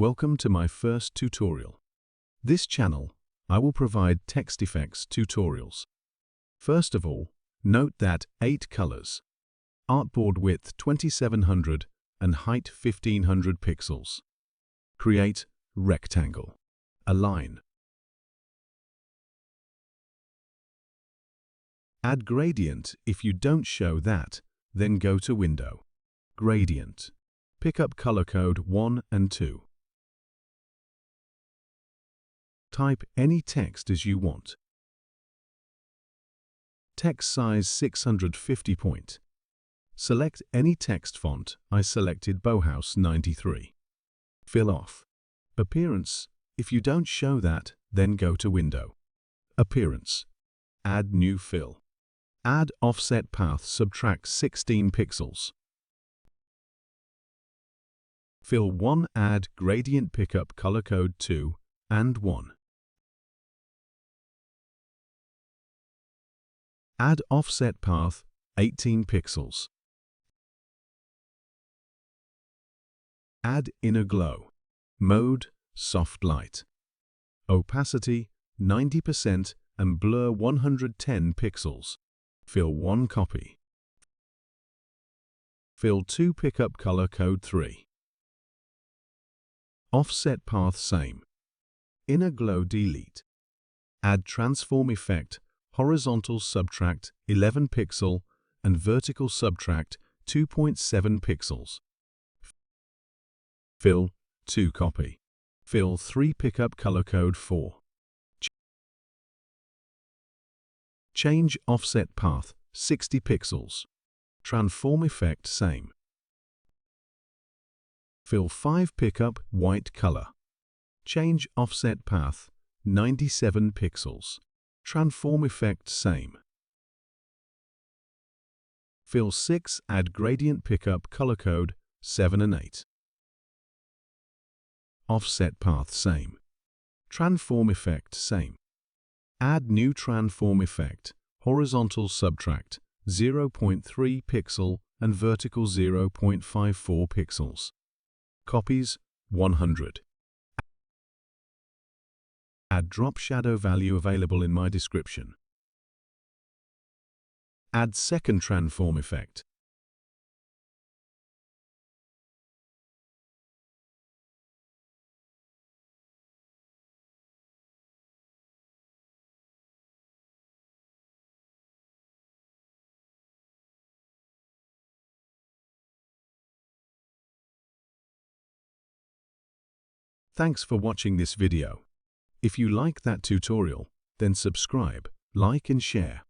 Welcome to my first tutorial. This channel, I will provide text effects tutorials. First of all, note that 8 colors, artboard width 2700 and height 1500 pixels. Create rectangle, align. Add gradient. If you don't show that, then go to Window, Gradient. Pick up color code 1 and 2. Type any text as you want. Text size 650 point. Select any text font. I selected Bauhaus 93. Fill off. Appearance. If you don't show that, then go to Window, Appearance. Add new fill. Add offset path, subtract 16 pixels. Fill 1, add gradient, pick up color code 2 and 1. Add offset path, 18 pixels. Add inner glow. Mode, soft light. Opacity, 90% and blur 110 pixels. Fill 1, copy. Fill 2, pick up color code 3. Offset path same. Inner glow, delete. Add transform effect, horizontal subtract 11 pixel and vertical subtract 2.7 pixels. Fill 2, copy. Fill 3, pick up color code 4. Change offset path 60 pixels. Transform effect same. Fill 5, pick up white color. Change offset path 97 pixels. Transform effect same. Fill 6, add gradient, pick up color code 7 and 8. Offset path same. Transform effect same. Add new transform effect, horizontal subtract 0.3 pixel and vertical 0.54 pixels. Copies 100. Add drop shadow value available in my description. Add second transform effect. Thanks for watching this video. If you like that tutorial, then subscribe, like and share.